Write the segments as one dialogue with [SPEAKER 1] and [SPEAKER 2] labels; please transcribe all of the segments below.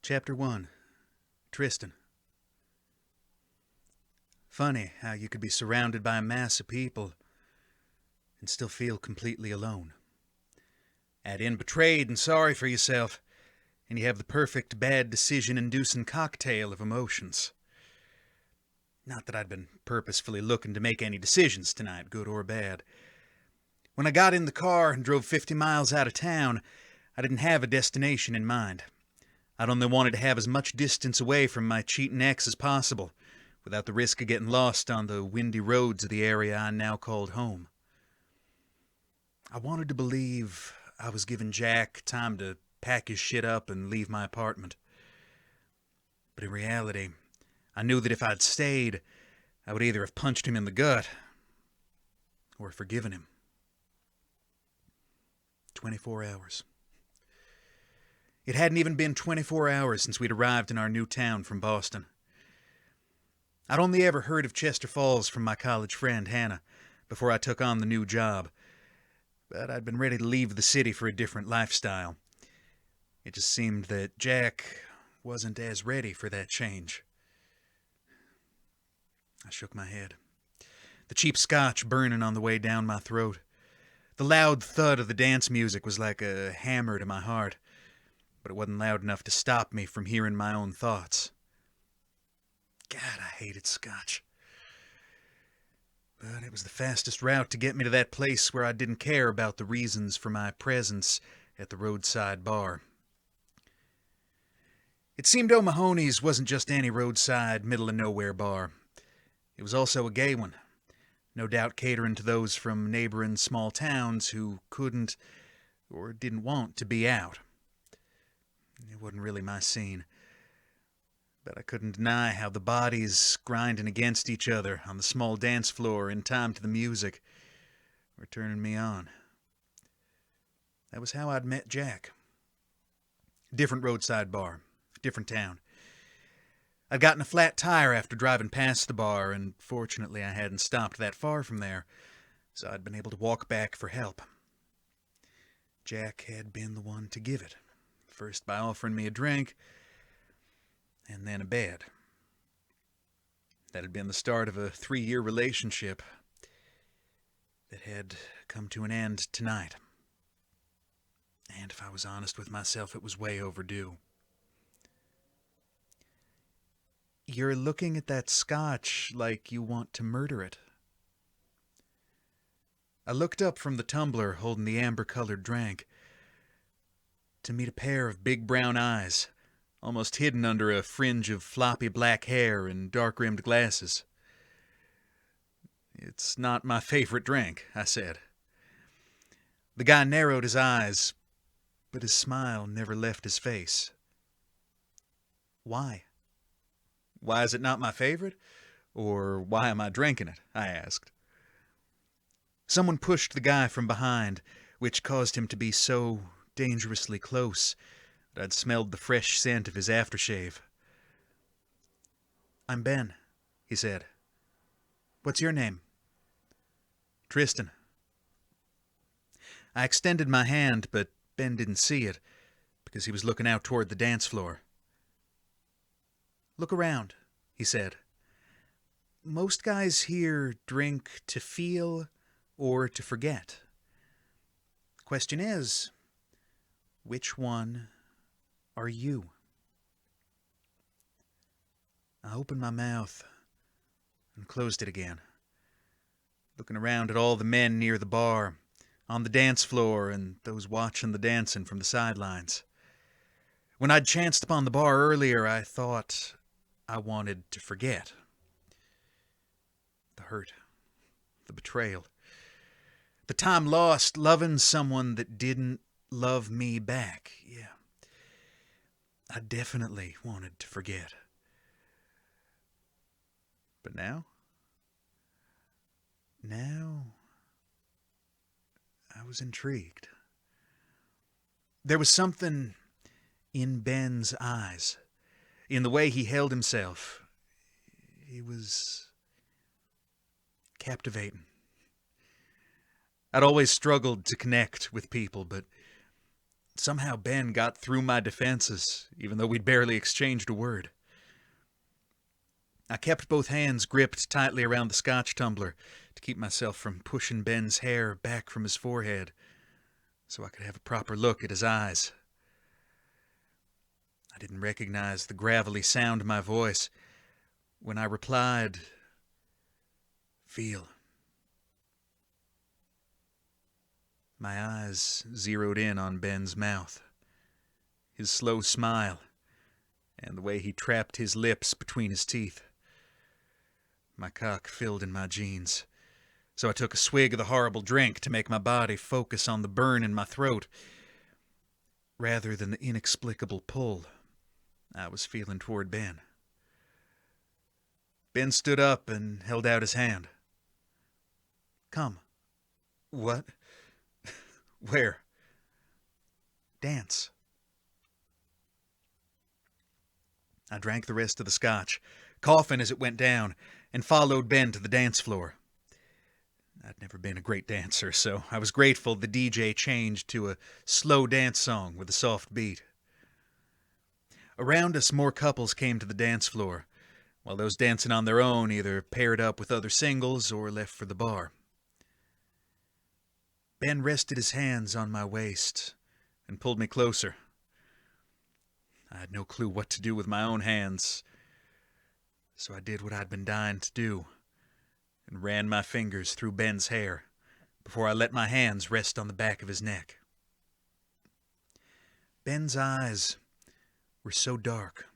[SPEAKER 1] Chapter 1. Tristan. Funny how you could be surrounded by a mass of people and still feel completely alone. Add in betrayed and sorry for yourself, and you have the perfect bad decision-inducing cocktail of emotions. Not that I'd been purposefully looking to make any decisions tonight, good or bad. When I got in the car and drove 50 miles out of town, I didn't have a destination in mind. I'd only wanted to have as much distance away from my cheating ex as possible, without the risk of getting lost on the windy roads of the area I now called home. I wanted to believe I was giving Jack time to pack his shit up and leave my apartment. But in reality, I knew that if I'd stayed, I would either have punched him in the gut or forgiven him. 24 hours. It hadn't even been 24 hours since we'd arrived in our new town from Boston. I'd only ever heard of Chester Falls from my college friend, Hannah, before I took on the new job. But I'd been ready to leave the city for a different lifestyle. It just seemed that Jack wasn't as ready for that change. I shook my head. The cheap scotch burning on the way down my throat. The loud thud of the dance music was like a hammer to my heart, but it wasn't loud enough to stop me from hearing my own thoughts. God, I hated scotch. But it was the fastest route to get me to that place where I didn't care about the reasons for my presence at the roadside bar. It seemed O'Mahony's wasn't just any roadside, middle-of-nowhere bar. It was also a gay one, no doubt catering to those from neighboring small towns who couldn't or didn't want to be out. It wasn't really my scene, but I couldn't deny how the bodies grinding against each other on the small dance floor in time to the music were turning me on. That was how I'd met Jack. Different roadside bar, different town. I'd gotten a flat tire after driving past the bar, and fortunately I hadn't stopped that far from there, so I'd been able to walk back for help. Jack had been the one to give it, first by offering me a drink, and then a bed. That had been the start of a 3-year relationship that had come to an end tonight. And if I was honest with myself, it was way overdue. You're looking at that scotch like you want to murder it. I looked up from the tumbler holding the amber-colored drink to meet a pair of big brown eyes, almost hidden under a fringe of floppy black hair and dark-rimmed glasses. It's not my favorite drink, I said. The guy narrowed his eyes, but his smile never left his face. Why? Why is it not my favorite? Or why am I drinking it? I asked. Someone pushed the guy from behind, which caused him to be so dangerously close that I'd smelled the fresh scent of his aftershave. I'm Ben, he said. What's your name? Tristan. I extended my hand, but Ben didn't see it, because he was looking out toward the dance floor. Look around, he said. Most guys here drink to feel or to forget. The question is, which one are you? I opened my mouth and closed it again, looking around at all the men near the bar, on the dance floor, and those watching the dancing from the sidelines. When I'd chanced upon the bar earlier, I thought I wanted to forget. The hurt, the betrayal, the time lost loving someone that didn't love me back. Yeah, I definitely wanted to forget. But now I was intrigued. There was something in Ben's eyes, in the way he held himself. He was captivating. I'd always struggled to connect with people, but Somehow Ben got through my defenses, even though we'd barely exchanged a word. I kept both hands gripped tightly around the scotch tumbler to keep myself from pushing Ben's hair back from his forehead so I could have a proper look at his eyes. I didn't recognize the gravelly sound of my voice when I replied, "Feel." My eyes zeroed in on Ben's mouth, his slow smile, and the way he trapped his lips between his teeth. My cock filled in my jeans, so I took a swig of the horrible drink to make my body focus on the burn in my throat, rather than the inexplicable pull I was feeling toward Ben. Ben stood up and held out his hand. "Come." "What? Where?" "Dance." I drank the rest of the scotch, coughing as it went down, and followed Ben to the dance floor. I'd never been a great dancer, so I was grateful the DJ changed to a slow dance song with a soft beat. Around us, more couples came to the dance floor, while those dancing on their own either paired up with other singles or left for the bar. Ben rested his hands on my waist and pulled me closer. I had no clue what to do with my own hands, so I did what I'd been dying to do and ran my fingers through Ben's hair before I let my hands rest on the back of his neck. Ben's eyes were so dark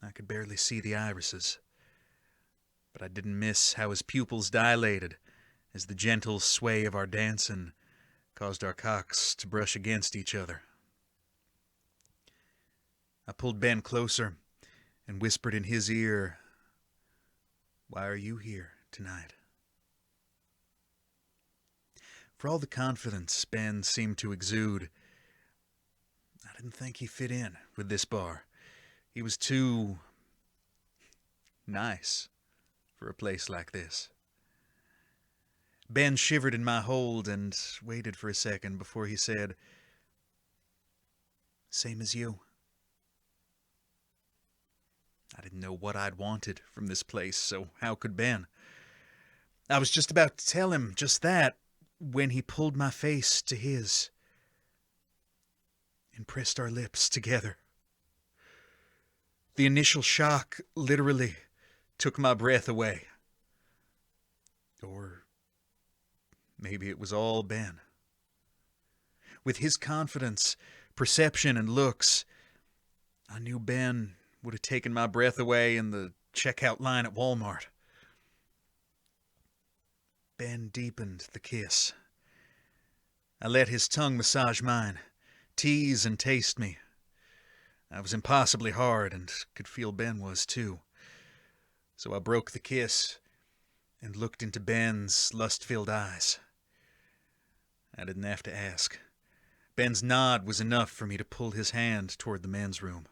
[SPEAKER 1] I could barely see the irises, but I didn't miss how his pupils dilated as the gentle sway of our dancing caused our cocks to brush against each other. I pulled Ben closer and whispered in his ear, "Why are you here tonight?" For all the confidence Ben seemed to exude, I didn't think he fit in with this bar. He was too nice for a place like this. Ben shivered in my hold and waited for a second before he said, "Same as you." I didn't know what I'd wanted from this place, so how could Ben? I was just about to tell him just that when he pulled my face to his and pressed our lips together. The initial shock literally took my breath away. Or maybe it was all Ben. With his confidence, perception, and looks, I knew Ben would have taken my breath away in the checkout line at Walmart. Ben deepened the kiss. I let his tongue massage mine, tease and taste me. I was impossibly hard and could feel Ben was too. So I broke the kiss and looked into Ben's lust-filled eyes. I didn't have to ask. Ben's nod was enough for me to pull his hand toward the men's room.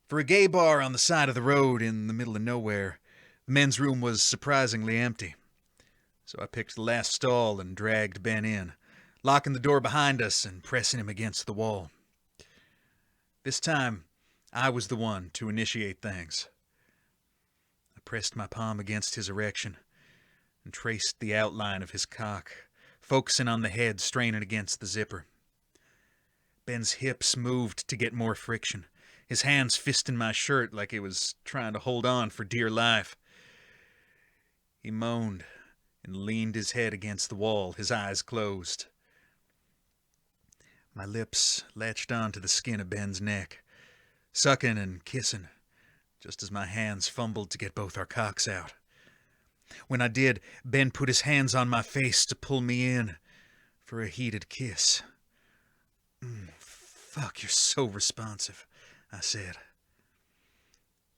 [SPEAKER 1] For a gay bar on the side of the road in the middle of nowhere, the men's room was surprisingly empty. So I picked the last stall and dragged Ben in, locking the door behind us and pressing him against the wall. This time, I was the one to initiate things. I pressed my palm against his erection and traced the outline of his cock, focusing on the head straining against the zipper. Ben's hips moved to get more friction, his hands fisting my shirt like he was trying to hold on for dear life. He moaned and leaned his head against the wall, his eyes closed. My lips latched onto the skin of Ben's neck, sucking and kissing, just as my hands fumbled to get both our cocks out. When I did, Ben put his hands on my face to pull me in for a heated kiss. "Fuck, you're so responsive," I said.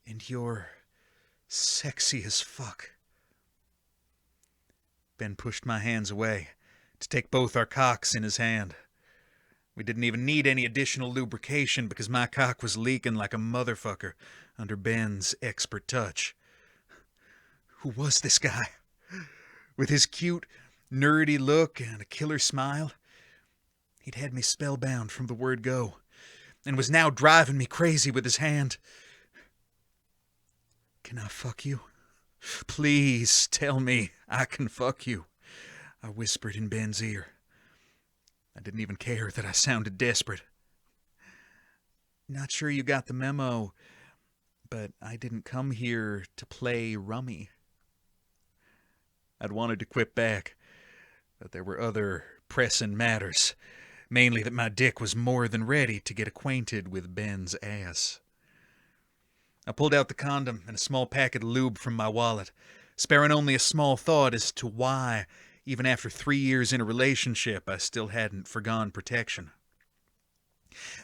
[SPEAKER 1] "And you're sexy as fuck." Ben pushed my hands away to take both our cocks in his hand. We didn't even need any additional lubrication because my cock was leaking like a motherfucker under Ben's expert touch. Who was this guy? With his cute, nerdy look and a killer smile, He'd had me spellbound from the word go, and was now driving me crazy with his hand. "Can I fuck you? Please tell me I can fuck you," I whispered in Ben's ear. I didn't even care that I sounded desperate. "Not sure you got the memo, but I didn't come here to play rummy." I'd wanted to quip back, but there were other pressing matters, mainly that my dick was more than ready to get acquainted with Ben's ass. I pulled out the condom and a small packet of lube from my wallet, sparing only a small thought as to why, even after 3 years in a relationship, I still hadn't forgone protection.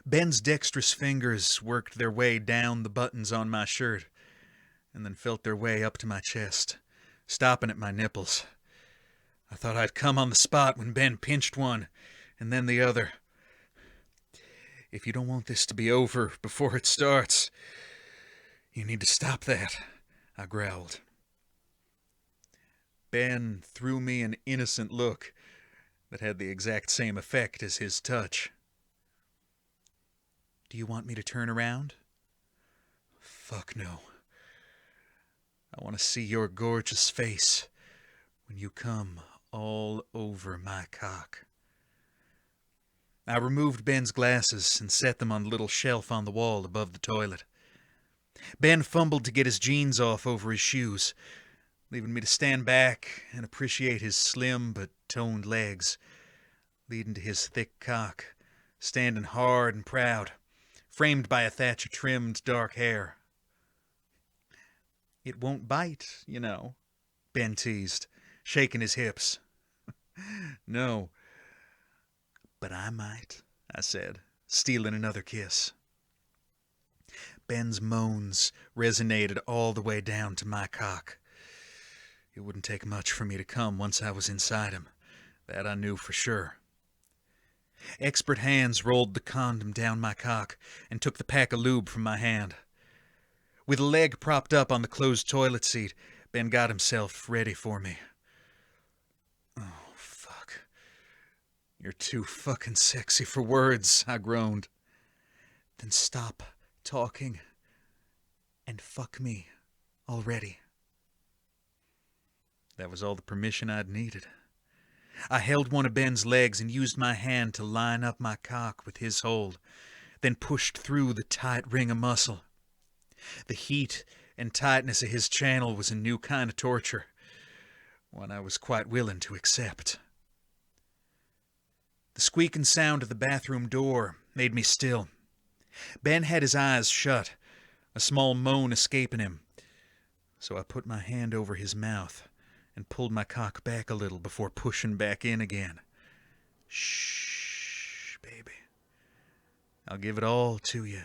[SPEAKER 1] Ben's dexterous fingers worked their way down the buttons on my shirt, and then felt their way up to my chest, stopping at my nipples. I thought I'd come on the spot when Ben pinched one, and then the other. "If you don't want this to be over before it starts, you need to stop that," I growled. Ben threw me an innocent look that had the exact same effect as his touch. "Do you want me to turn around?" "Fuck no. I want to see your gorgeous face when you come all over my cock." I removed Ben's glasses and set them on the little shelf on the wall above the toilet. Ben fumbled to get his jeans off over his shoes, leaving me to stand back and appreciate his slim but toned legs, leading to his thick cock, standing hard and proud, framed by a thatch of trimmed dark hair. "It won't bite, you know," Ben teased, shaking his hips. "No, but I might," I said, stealing another kiss. Ben's moans resonated all the way down to my cock. It wouldn't take much for me to come once I was inside him. That I knew for sure. Expert hands rolled the condom down my cock and took the pack of lube from my hand. With a leg propped up on the closed toilet seat, Ben got himself ready for me. "Oh, fuck. You're too fucking sexy for words," I groaned. "Then stop talking and fuck me already." That was all the permission I'd needed. I held one of Ben's legs and used my hand to line up my cock with his hold, then pushed through the tight ring of muscle. The heat and tightness of his channel was a new kind of torture, one I was quite willing to accept. The squeaking sound of the bathroom door made me still. Ben had his eyes shut, a small moan escaping him, so I put my hand over his mouth and pulled my cock back a little before pushing back in again. "Shh, baby. I'll give it all to you,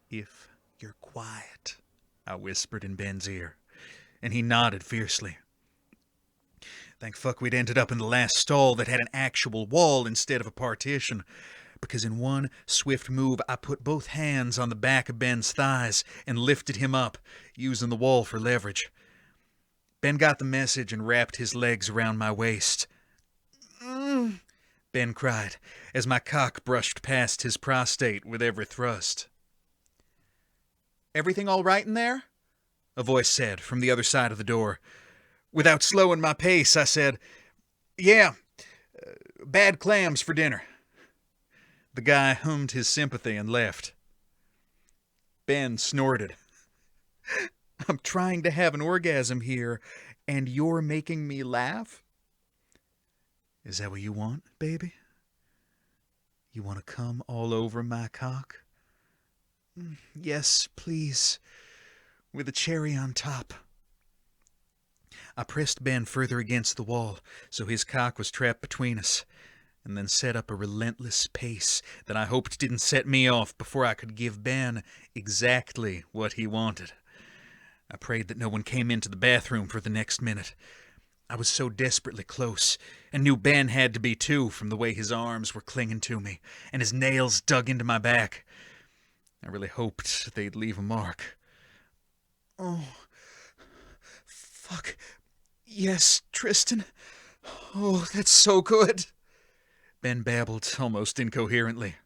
[SPEAKER 1] if you're quiet," I whispered in Ben's ear, and he nodded fiercely. Thank fuck we'd ended up in the last stall that had an actual wall instead of a partition, because in one swift move I put both hands on the back of Ben's thighs and lifted him up, using the wall for leverage. Ben got the message and wrapped his legs around my waist. Ben cried, as my cock brushed past his prostate with every thrust. "Everything all right in there?" a voice said from the other side of the door. Without slowing my pace, I said, "Yeah, bad clams for dinner." The guy hummed his sympathy and left. Ben snorted. "I'm trying to have an orgasm here, and you're making me laugh? Is that what you want, baby? You want to come all over my cock?" "Yes, please, with a cherry on top." I pressed Ben further against the wall, so his cock was trapped between us, and then set up a relentless pace that I hoped didn't set me off before I could give Ben exactly what he wanted. I prayed that no one came into the bathroom for the next minute. I was so desperately close, and knew Ben had to be too from the way his arms were clinging to me, and his nails dug into my back. I really hoped they'd leave a mark. "Oh, fuck. Yes, Tristan. Oh, that's so good." Ben babbled almost incoherently.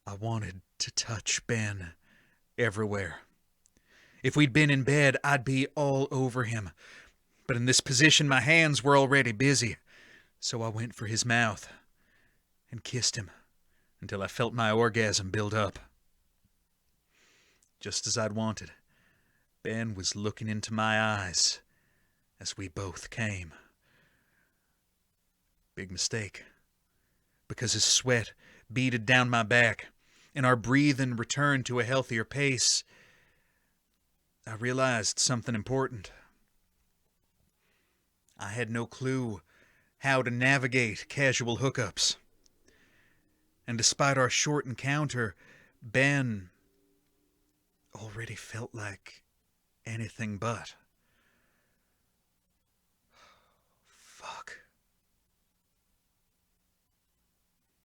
[SPEAKER 1] I wanted to touch Ben everywhere. If we'd been in bed, I'd be all over him. But in this position, my hands were already busy, so I went for his mouth and kissed him until I felt my orgasm build up. Just as I'd wanted, Ben was looking into my eyes as we both came. Big mistake, because his sweat beaded down my back and our breathing returned to a healthier pace. I realized something important. I had no clue how to navigate casual hookups. And despite our short encounter, Ben already felt like anything but.